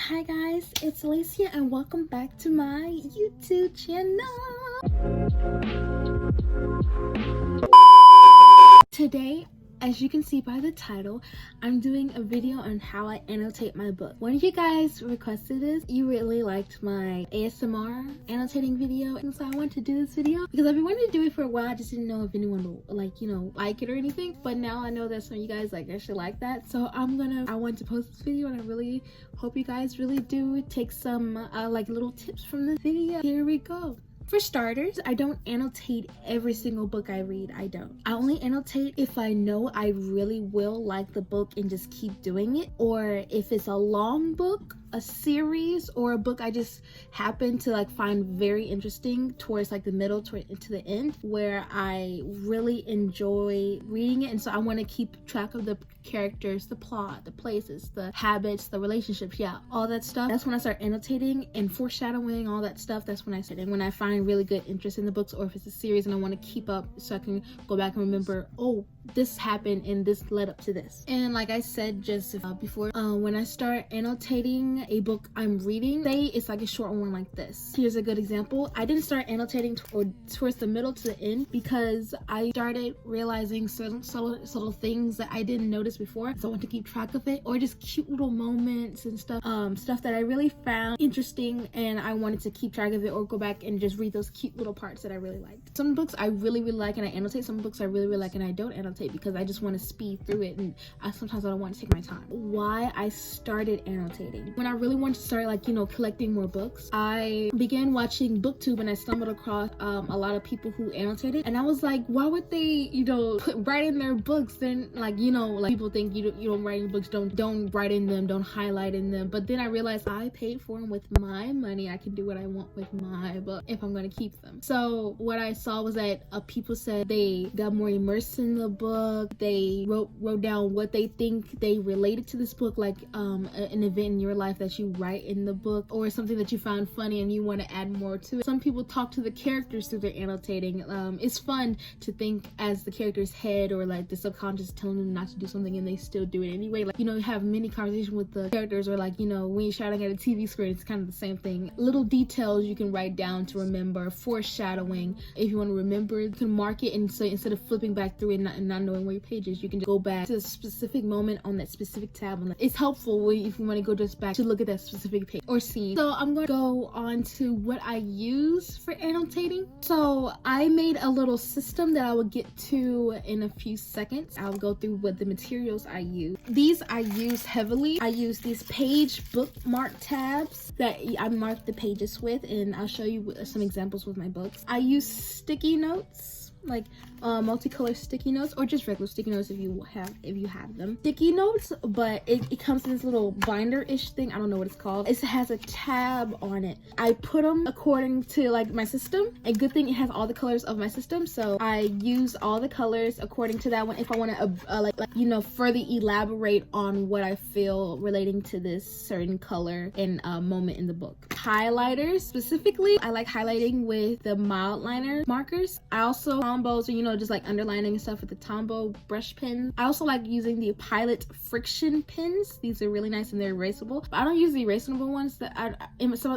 Hi guys, it's Alaceia and welcome back to my YouTube channel. Today, as you can see by the title, I'm doing a video on how I annotate my book. One of you guys requested this. You really liked my ASMR annotating video, and so I wanted to do this video because I've been wanting to do it for a while. I just didn't know if anyone will like it or anything, but now I know that some of you guys actually like that, so I want to post this video, and I really hope you guys really do take some little tips from this video. Here we go. For starters, I don't annotate every single book I read. I don't. I only annotate if I know I really will like the book and just keep doing it, or if it's a long book, a series, or a book I just happen to find very interesting towards the middle to the end, where I really enjoy reading it, and so I want to keep track of the characters, the plot, the places, the habits, the relationships, yeah, all that stuff. That's when I start annotating and foreshadowing, all that stuff. That's when I start. And when I find really good interest in the books, or if it's a series and I want to keep up so I can go back and remember, oh, this happened and this led up to this. And like I said just before, when I start annotating a book I'm reading, say it's a short one like this. Here's a good example. I didn't start annotating towards the middle to the end because I started realizing certain subtle things that I didn't notice before, so I want to keep track of it, or just cute little moments and stuff that I really found interesting and I wanted to keep track of it, or go back and just read those cute little parts that I really liked. Some books I really like and I annotate. Some books I really like and I don't annotate because I just want to speed through it, and sometimes I don't want to take my time. Why I started annotating: when I really wanted to start collecting more books, I began watching BookTube and I stumbled across a lot of people who annotated, and I was like, why would they write in their books? Then people think you don't write in books, don't write in them, don't highlight in them. But then I realized I paid for them with my money. I can do what I want with my book if I'm going to keep them. So what I saw was that people said they got more immersed in the book. They wrote down what they think they related to this book, like an event in your life that you write in the book, or something that you found funny and you want to add more to it. Some people talk to the characters through their annotating. It's fun to think as the character's head, or the subconscious telling them not to do something and they still do it anyway. You have many conversations with the characters, or when you're shouting at a TV screen, it's kind of the same thing. Little details you can write down to remember. Foreshadowing, if you want to remember, you can mark it, and so instead of flipping back through it and not knowing where your page is, you can just go back to a specific moment on that specific tab. It's helpful if you want to go just back to look at that specific page or scene. So I'm going to go on to what I use for annotating. So I made a little system that I will get to in a few seconds. I'll go through what the materials I use. These I use heavily. I use these page bookmark tabs that I mark the pages with, and I'll show you some examples with my books. I use sticky notes, multicolor sticky notes, or just regular sticky notes if you have them. Sticky notes, but it comes in this little binder-ish thing. I don't know what it's called. It has a tab on it. I put them according to my system, and good thing it has all the colors of my system, so I use all the colors according to that one if I want to further elaborate on what I feel relating to this certain color and moment in the book. Highlighters, specifically, I like highlighting with the mild liner markers. I also Tombos, or just underlining stuff with the Tombow brush pens. I also like using the Pilot friction pens. These are really nice and they're erasable, but I don't use the erasable ones.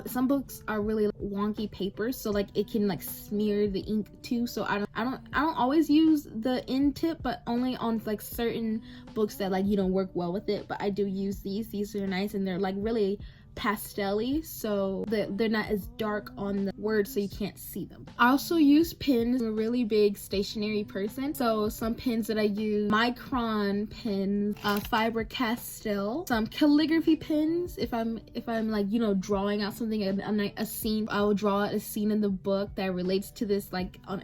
Some books are really wonky papers, so it can smear the ink too. So I don't always use the end tip, but only on certain books that work well with it. But I do use these. These are nice and they're really pastel-y, so they're not as dark on the words so you can't see them. I also use pens. I'm a really big stationery person, so some pens that I use: micron pens, Faber-Castell, some calligraphy pens. If I'm drawing out something, a scene, I will draw a scene in the book that relates to this,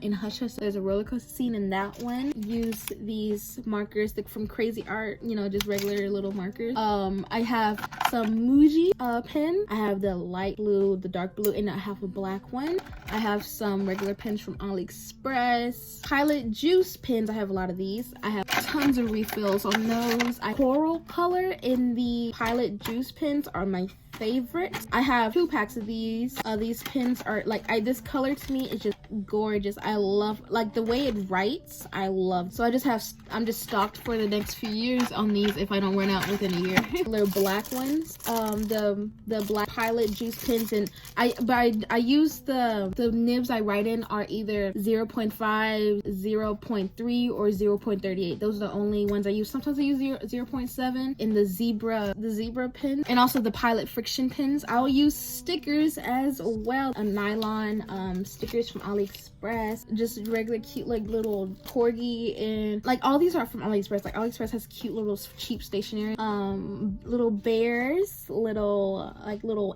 in Hush Hush there's a roller coaster scene in that one. Use these markers from Crazy Art, just regular little markers. I have some Muji pen. I have the light blue, the dark blue, and I have a black one. I have some regular pens from AliExpress. Pilot juice pens, I have a lot of these. I have tons of refills on those. Coral color in the Pilot juice pens are my favorites. I have 2 packs of these. These pens are like, this color to me is just gorgeous. I love like the way it writes. I love. So I'm just stocked for the next few years on these if I don't run out within a year. They're black ones. The black Pilot juice pens, and I use the nibs I write in are either 0.5, 0.3, or 0.38. Those are the only ones I use. Sometimes I use 0.7 in the zebra pen, and also the Pilot friction pens. I'll use stickers as well. A nylon stickers from AliExpress, just regular cute like little corgi, and like all these are from AliExpress. Like AliExpress has cute little cheap stationery, little bears, little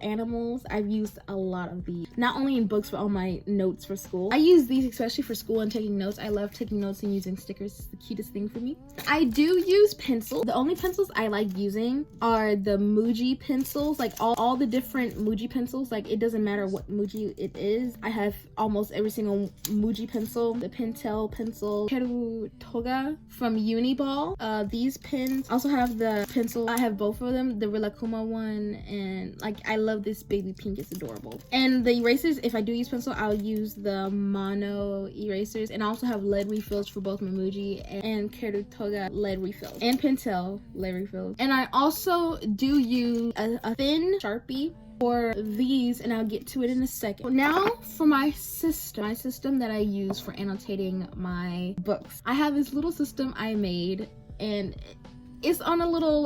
animals. I've used a lot of these, not only in books but on my notes for school. I use these especially for school and taking notes. I love taking notes and using stickers. It's the cutest thing for me. I do use pencils. The only pencils I like using are the Muji pencils, like all the different Muji pencils. Like it doesn't matter what Muji it is. I have almost every single Muji pencil. The Pentel pencil, Keru Toga from Uniball. These pens also have the pencil. I have both of them, the Rilakkuma one, and like I love this baby pink. It's adorable. And the erasers, if I do use pencil, I'll use the mono erasers, and I also have lead refills for both Memuji and Keru Toga lead refills, and Pentel lead refills. And I also do use a thin Sharpie for these, and I'll get to it in a second. Now for my system that I use for annotating my books. I have this little system I made, and it's on a little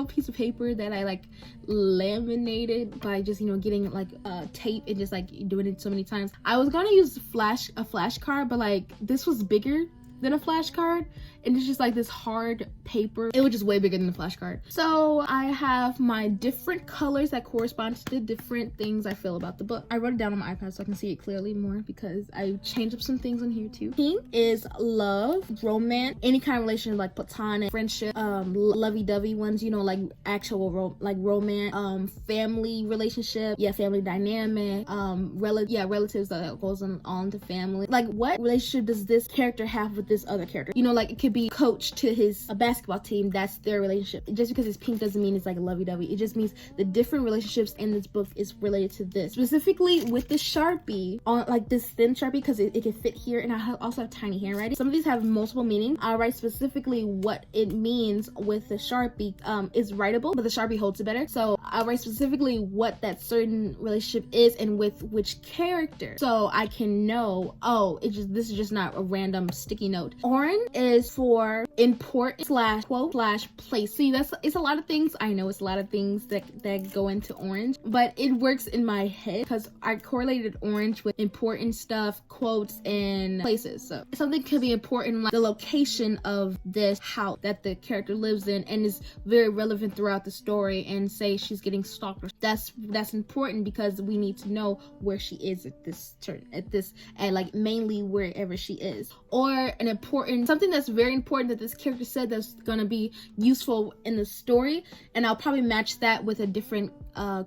piece of paper that I like laminated by just getting like tape and just like doing it so many times. I was gonna use a flashcard, but like this was bigger than a flashcard, and it's just like this hard paper. It was just way bigger than the flashcard. So I have my different colors that correspond to the different things I feel about the book. I wrote it down on my iPad so I can see it clearly more because I changed up some things on here too. Pink is love, romance, any kind of relationship like platonic, friendship, lovey-dovey ones, like actual romance, family relationship, family dynamic, relatives that goes on to family. Like what relationship does this character have with this other character? Like it could be coach to his basketball team. That's their relationship. Just because it's pink doesn't mean it's like lovey-dovey. It just means the different relationships in this book is related to this. Specifically with the Sharpie, on like this thin Sharpie, because it can fit here, and I also have tiny handwriting. Some of these have multiple meanings. I'll write specifically what it means with the Sharpie. Is writable, but the Sharpie holds it better. So I'll write specifically what that certain relationship is and with which character, so I can know, this is just not a random sticky note. Orange is for important / quote / place. See, it's a lot of things. I know it's a lot of things that go into orange, but it works in my head because I correlated orange with important stuff, quotes, and places. So something could be important, like the location of this house that the character lives in and is very relevant throughout the story, and say she's getting stalked. That's important because we need to know where she is at like mainly wherever she is. Or something that's very important that this character said that's gonna be useful in the story, and I'll probably match that with a different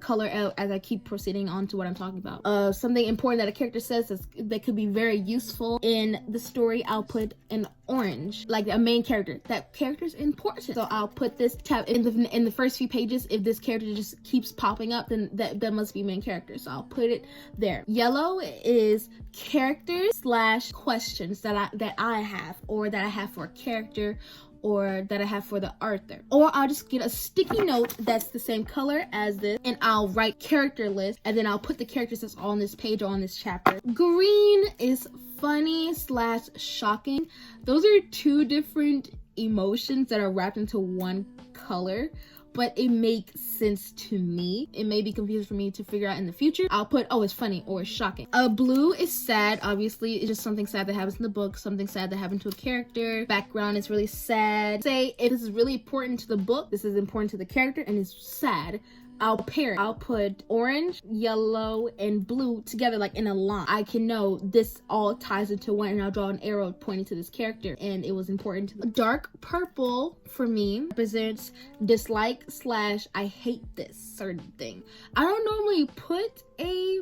color as I keep proceeding on to what I'm talking about. Something important that a character says that could be very useful in the story, I'll put an orange, like a main character. That character's important, so I'll put this tab in the first few pages. If this character just keeps popping up, then that must be main character, so I'll put it there. Yellow is characters / questions that I have, or that I have for a character, or that I have for the author. Or I'll just get a sticky note that's the same color as this, and I'll write character list, and then I'll put the characters that's on this page or on this chapter. Green is funny / shocking. Those are 2 different emotions that are wrapped into one color, but it makes sense to me. It may be confusing for me to figure out in the future. I'll put, it's funny or it's shocking. Blue is sad. Obviously, it's just something sad that happens in the book, something sad that happened to a character. Background is really sad. Say if this is really important to the book, this is important to the character, and it's sad, I'll pair it. I'll put orange, yellow, and blue together like in a line. I can know this all ties into one, and I'll draw an arrow pointing to this character, and it was important to them. Dark purple for me represents dislike / I hate this certain thing. I don't normally put a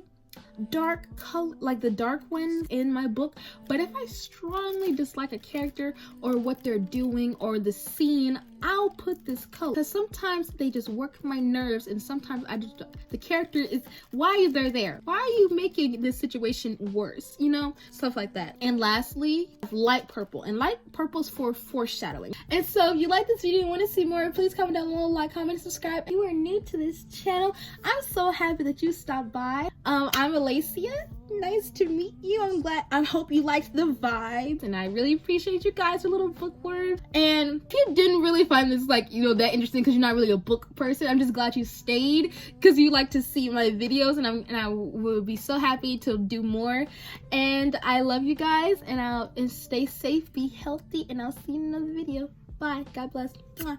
dark color like the dark ones in my book, but if I strongly dislike a character or what they're doing or the scene, I'll put this coat, because sometimes they just work my nerves, and sometimes the character is, why they're there? Why are you making this situation worse? You know, stuff like that. And lastly, light purple, and light purple's for foreshadowing. And so if you like this video and want to see more, please comment down below, like, comment, subscribe. If you are new to this channel, I'm so happy that you stopped by. I'm Alaceia. Nice to meet you. I hope you liked the vibes, and I really appreciate you guys for little bookworms. And if you didn't really find this, like, you know, that interesting because you're not really a book person, I'm just glad you stayed because you like to see my videos, and I will be so happy to do more. And I love you guys, and stay safe, be healthy, and I'll see you in another video. Bye. God bless. Mwah.